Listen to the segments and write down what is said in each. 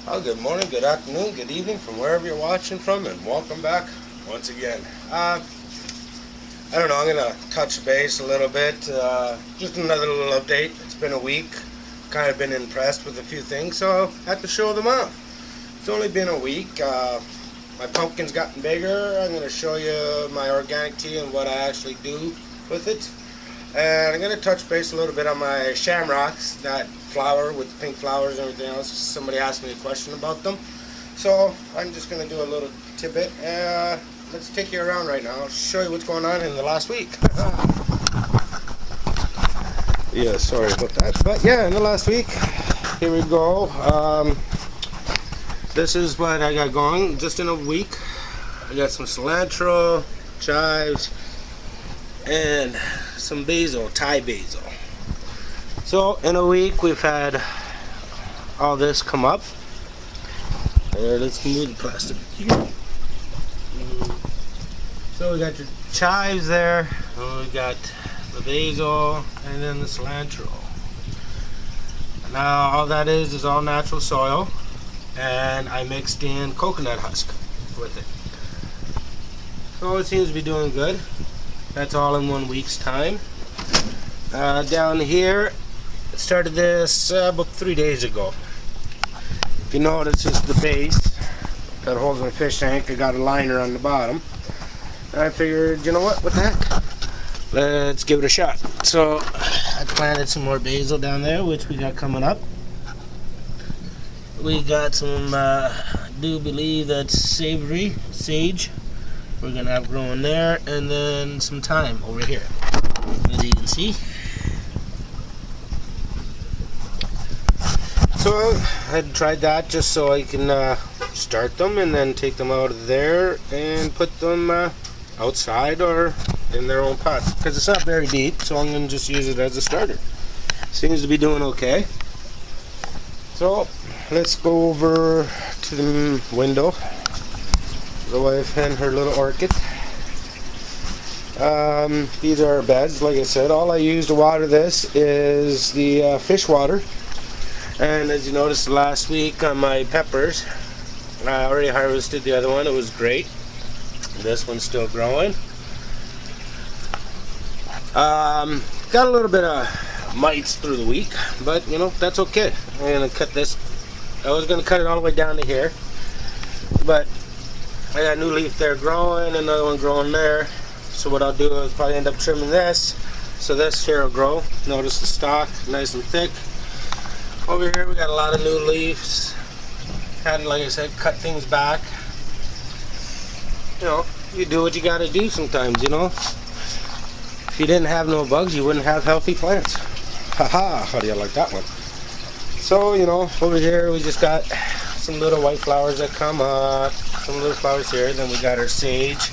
Well, good morning, good afternoon, good evening from wherever you're watching from, and welcome back once again. I don't know, I'm going to touch base a little bit, just another little update. It's been a week, kind of been impressed with a few things, so I had to show them off. It's only been a week. My pumpkin's gotten bigger. I'm going to show you my organic tea and what I actually do with it. And I'm going to touch base a little bit on my Shamrocks, that flower with the pink flowers and everything else. Somebody asked me a question about them. So I'm just going to do a little tidbit. Let's take you around right now. I'll show you what's going on in the last week. Yeah, sorry about that. But yeah, in the last week, here we go. This is what I got going just in a week. I got some cilantro, chives, and some basil, Thai basil. So in a week we've had all this come up. There, let's move the plastic here. So we got your chives there, and we got the basil, and then the cilantro. Now all that is all natural soil, and I mixed in coconut husk with it. So it seems to be doing good. That's all in 1 week's time. Down here, I started this about 3 days ago. If you notice, it's the base that holds my fish tank. I got a liner on the bottom. And I figured, you know what the heck? Let's give it a shot. So I planted some more basil down there, which we got coming up. We got some, I do believe that's savory, sage. We're going to have growing there, and then some thyme over here, as you can see. So I had tried that just so I can start them and then take them out of there and put them outside or in their own pots, because it's not very deep, so I'm going to just use it as a starter. Seems to be doing okay. So let's go over to the window. The wife and her little orchid. These are our beds. Like I said, all I use to water this is the fish water. And as you noticed last week on my peppers, I already harvested the other one. It was great. This one's still growing. Got a little bit of mites through the week, but you know, that's okay. I'm gonna cut this. I was gonna cut it all the way down to here, but I got a new leaf there growing, another one growing there. So what I'll do is probably end up trimming this, so this here will grow. Notice the stalk, nice and thick. Over here we got a lot of new leaves. Had, like I said, cut things back. You know, you do what you gotta do sometimes, you know. If you didn't have no bugs, you wouldn't have healthy plants. Haha, how do you like that one? So, you know, over here we just got some little white flowers that come up. Some little flowers here. Then we got our sage.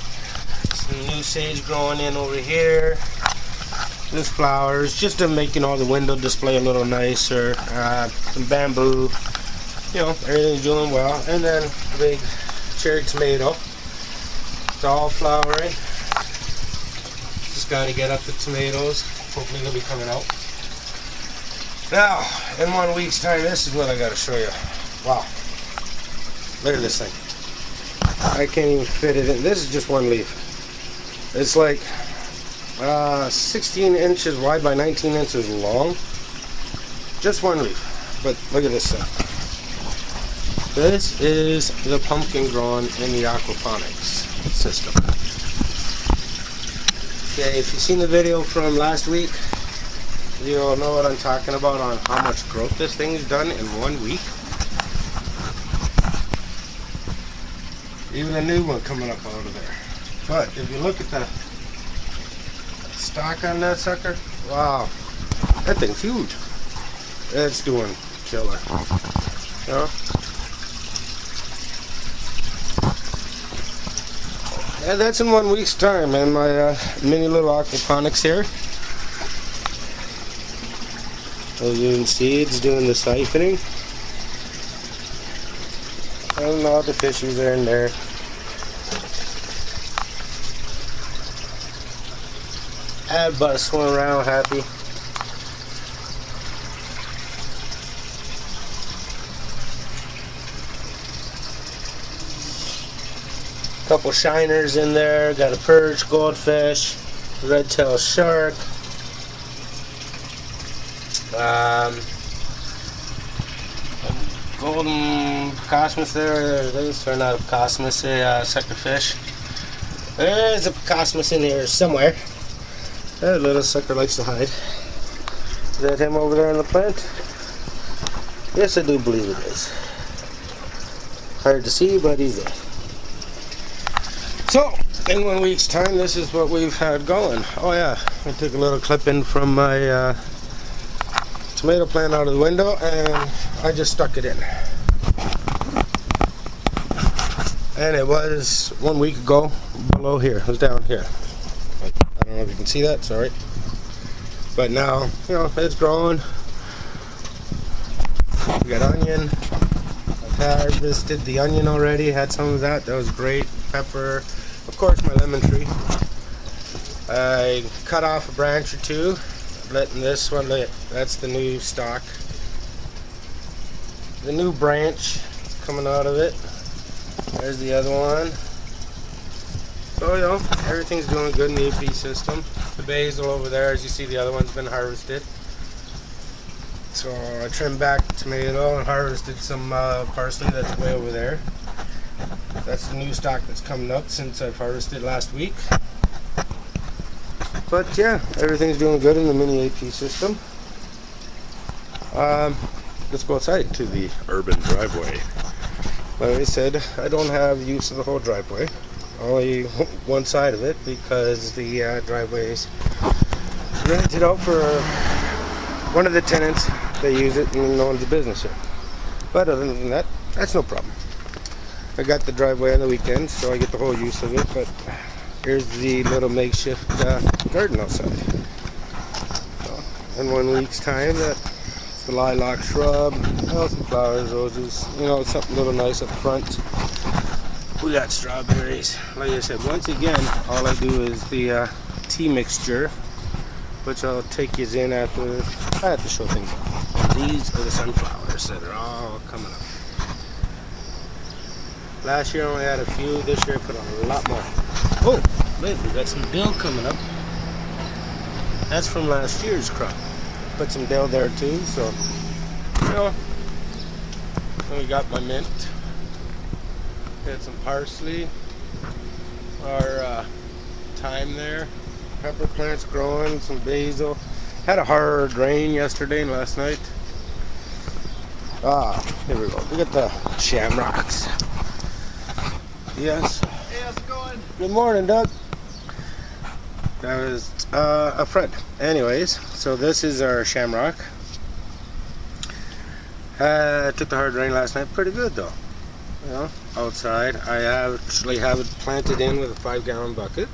Some new sage growing in over here. There's flowers, just to make, you know, the window display a little nicer. Some bamboo. You know, everything's doing well. And then a big cherry tomato. It's all flowering. Just got to get up the tomatoes. Hopefully they'll be coming out. Now, in 1 week's time, this is what I got to show you. Wow. Look at this thing. I can't even fit it in. This is just one leaf. It's like 16 inches wide by 19 inches long. Just one leaf. But look at this thing. This is the pumpkin grown in the aquaponics system. Okay, if you've seen the video from last week, you'll know what I'm talking about on how much growth this thing has done in 1 week. Even a new one coming up out of there. But if you look at the stock on that sucker, wow, that thing's huge. It's doing killer. You know? And that's in 1 week's time, and my mini little aquaponics here. As you can see, it's doing the siphoning. And all the fishies are in there. Had about swim around happy. Couple shiners in there. Got a perch, goldfish, red-tailed shark. Golden cosmos there. Those are not a cosmos, a suckerfish. There's a cosmos in here somewhere. That little sucker likes to hide. Is that him over there in the plant? Yes, I do believe it is. Hard to see, but he's there. So, in 1 week's time, this is what we've had going. Oh yeah, I took a little clip in from my tomato plant out of the window, and I just stuck it in. And it was 1 week ago below here. It was down here. I don't know if you can see that, sorry. But now, you know, it's growing. We got onion. I've harvested the onion already, had some of that. That was great. Pepper. Of course, my lemon tree. I cut off a branch or two. Letting this one, that's the new stalk. The new branch coming out of it. There's the other one. So, you know, everything's doing good in the EP system. The basil over there, as you see, the other one's been harvested. So I trimmed back the tomato and harvested some parsley that's way over there. That's the new stock that's coming up since I've harvested last week. But yeah, everything's doing good in the mini AP system. Let's go outside to the urban driveway. Like I said, I don't have use of the whole driveway. Only one side of it because the driveway is rented out for one of the tenants. They use it and no one's a business here. But other than that, that's no problem. I got the driveway on the weekends, so I get the whole use of it. But here's the little makeshift garden outside. So, in 1 week's time, that's the lilac shrub, some flowers, roses, you know, something a little nice up front. We got strawberries. Like I said, once again, all I do is the tea mixture, which I'll take you in after I have to show things off. And these are the sunflowers that are all coming up. Last year I only had a few, this year I put on a lot more. Oh, look, we got some dill coming up. That's from last year's crop. Put some dill there too, so, you know. And we got my mint. Got some parsley. Our thyme there. Pepper plants growing, some basil. Had a hard rain yesterday and last night. Here we go. We got the Shamrocks. Yes. Hey, how's it going? Good morning, Doug. That was a friend. Anyways, so this is our Shamrock. Took the hard rain last night. Pretty good though. You know, outside. I actually have it planted in with a 5-gallon bucket.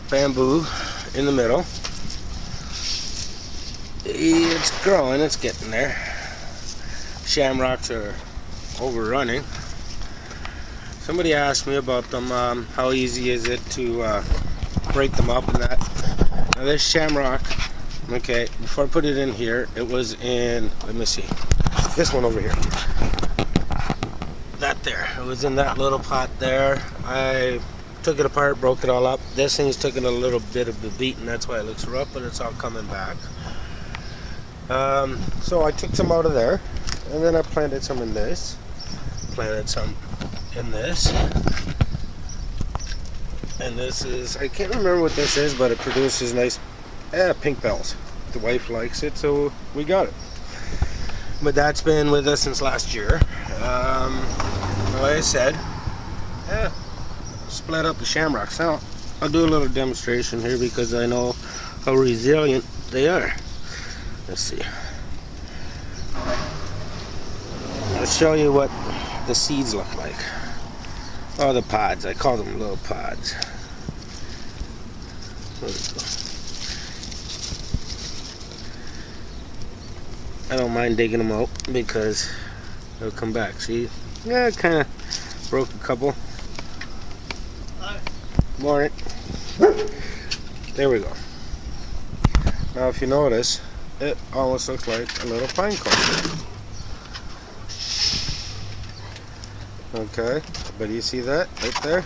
Bamboo in the middle. It's growing. It's getting there. Shamrocks are overrunning. Somebody asked me about them, how easy is it to break them up and that. Now this shamrock, okay, before I put it in here, it was in, let me see, this one over here. That there, it was in that little pot there. I took it apart, broke it all up. This thing's taken a little bit of the beating, that's why it looks rough, but it's all coming back. So I took some out of there, and then I planted some in this. Planted some in this, and this is, I can't remember what this is, but it produces nice pink bells. The wife likes it, so we got it. But that's been with us since last year. Like I said, split up the shamrocks. Now I'll do a little demonstration here because I know how resilient they are. Let's see. I'll show you what the seeds look like. Oh, the pods. I call them little pods. There we go. I don't mind digging them out because they'll come back. See? Yeah, I kind of broke a couple. Hi. Morning. There we go. Now, if you notice, it almost looks like a little pine cone. Okay, but you see that right there?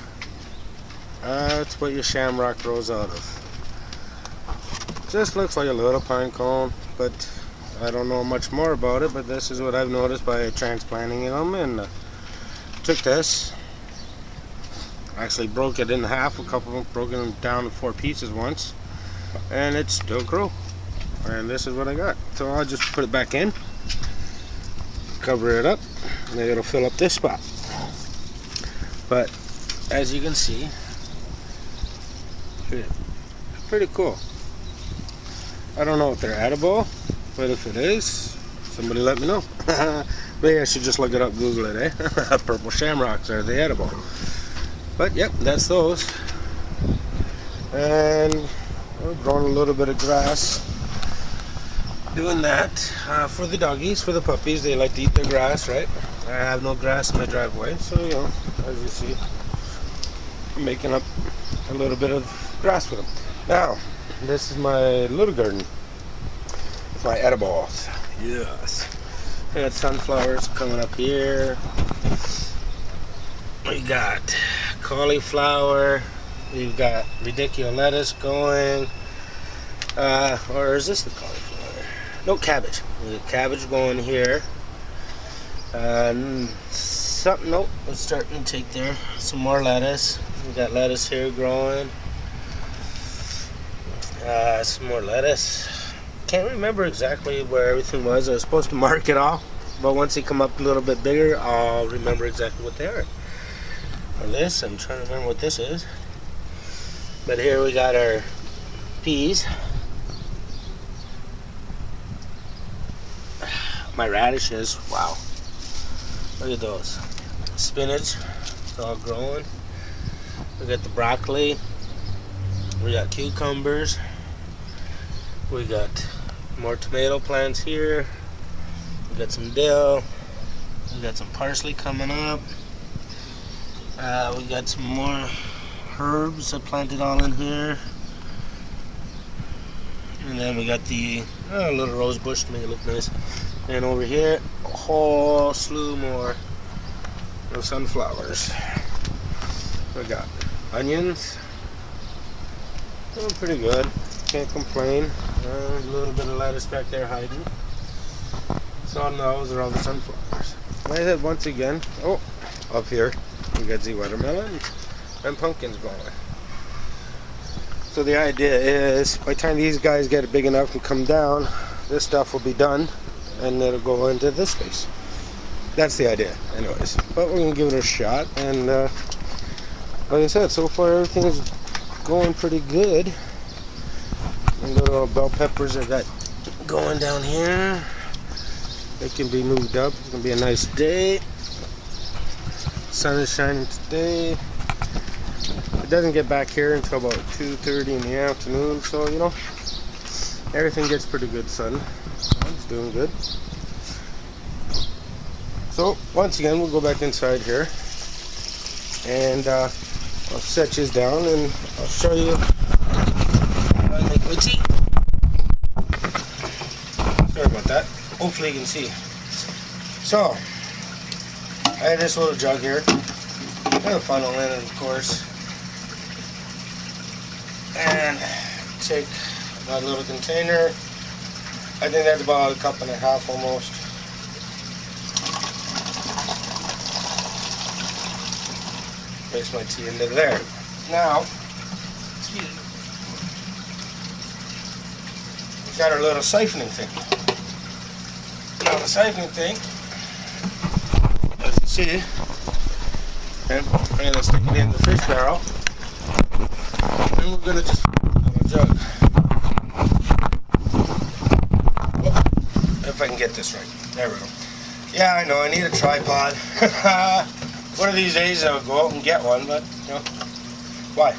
That's what your shamrock grows out of. Just looks like a little pine cone, but I don't know much more about it, but this is what I've noticed by transplanting them. And took this, actually broke it in half, broken them down to 4 pieces once, and it still grew. And this is what I got. So I'll just put it back in, cover it up, and it'll fill up this spot. But as you can see, pretty cool. I don't know if they're edible, but if it is, somebody let me know. Maybe I should just look it up, Google it, eh? Purple shamrocks, are they edible? But yep, that's those. And we're growing a little bit of grass. Doing that for the doggies, for the puppies. They like to eat their grass, right? I have no grass in my driveway, so you know, as you see, I'm making up a little bit of grass for them. Now, this is my little garden. It's my edibles. Yes. I got sunflowers coming up here. We got cauliflower. We've got ridiculous lettuce going. Or is this the cauliflower? No, cabbage. We got cabbage going here. Nope, it's starting to take there. Some more lettuce. We got lettuce here growing. Some more lettuce. Can't remember exactly where everything was. I was supposed to mark it all, but once they come up a little bit bigger, I'll remember exactly what they are. For this, I'm trying to remember what this is. But here we got our peas. My radishes, wow. Look at those. Spinach, it's all growing. We got the broccoli. We got cucumbers. We got more tomato plants here. We got some dill. We got some parsley coming up. We got some more herbs I planted all in here. And then we got the little rose bush to make it look nice. And over here, a whole slew more of sunflowers. We got onions. Doing pretty good. Can't complain. A little bit of lettuce back there hiding. So those are all the sunflowers. Like I said, once again, up here we got the watermelon and pumpkins going. So the idea is, by the time these guys get big enough and come down, this stuff will be done, and it'll go into this space. That's the idea, anyways. But we're gonna give it a shot, and like I said, so far everything is going pretty good. And little bell peppers I got going down here. They can be moved up. It's gonna be a nice day. Sun is shining today. It doesn't get back here until about 2:30 in the afternoon, so you know, everything gets pretty good sun. It's doing good. So once again, we'll go back inside here, and I'll set you down and I'll show you how I make my tea. Sorry about that. Hopefully you can see. So I had this little jug here. I have a funnel in it, of course. And take my little container. I think that's about a cup and a half almost. Mix my tea into there. Now, we've got our little siphoning thing. Now the siphoning thing, as you see, and I'm going to stick it in the fish barrel, and we're going to just have a jug. If I can get this right. There we go. Yeah, I know, I need a tripod. One of these days I'll go out and get one, but, you know, why?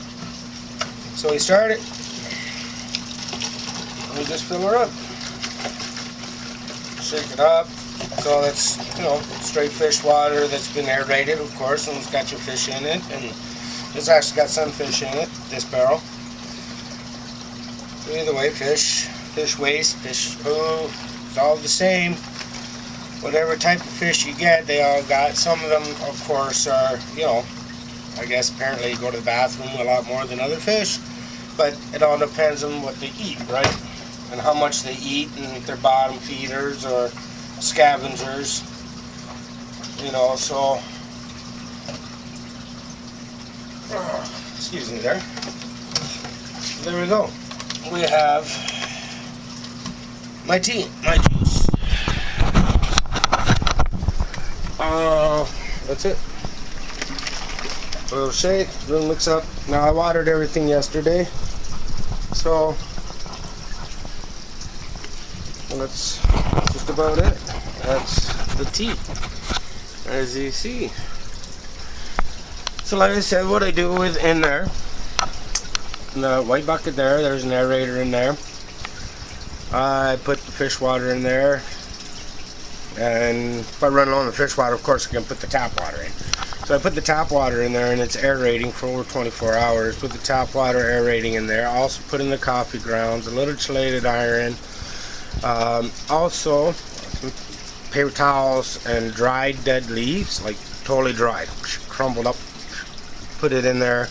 So we start it, and we just fill her up. Shake it up. So that's, you know, straight fish water that's been aerated, of course, and it's got your fish in it, and it's actually got sunfish in it, this barrel. So either way, fish waste, fish poo, it's all the same. whatever type of fish you get, they all got. Some of them, of course, are, you know, I guess apparently go to the bathroom a lot more than other fish, but it all depends on what they eat, right? And how much they eat, and if they're bottom feeders or scavengers, you know, so, excuse me there. There we go. We have my tea, my juice. That's it. A little shake, a little mix up. Now I watered everything yesterday, so that's just about it. That's the tea, as you see. So like I said, what I do with in there, in the white bucket there, there's an aerator in there. I put the fish water in there, and if I run low on the fish water, of course I can put the tap water in. So I put the tap water in there, and it's aerating for over 24 hours. Put the tap water aerating in there. Also put in the coffee grounds, a little chelated iron, also some paper towels and dried dead leaves, like totally dried, crumbled up. Put it in there.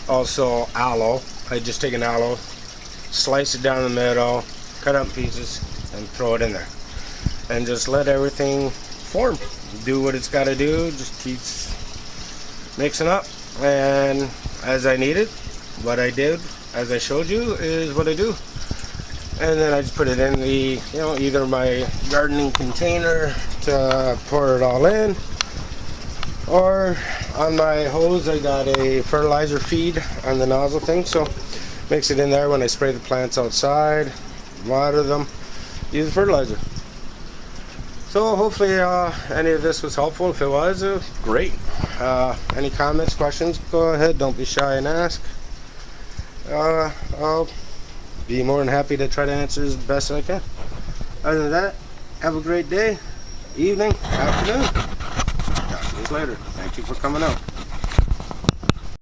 Also aloe. I just take an aloe, slice it down the middle, cut up pieces, and throw it in there. And just let everything form. Do what it's got to do. Just keeps mixing up. And as I need it, what I did, as I showed you, is what I do. And then I just put it in the, you know, either my gardening container to pour it all in, or on my hose I got a fertilizer feed on the nozzle thing, so mix it in there when I spray the plants outside, water them, use the fertilizer. So hopefully any of this was helpful. If it was, great. Any comments, questions, go ahead, don't be shy and ask. I'll be more than happy to try to answer as best I can. Other than that, have a great day, evening, afternoon. Talk to you later. Thank you for coming out.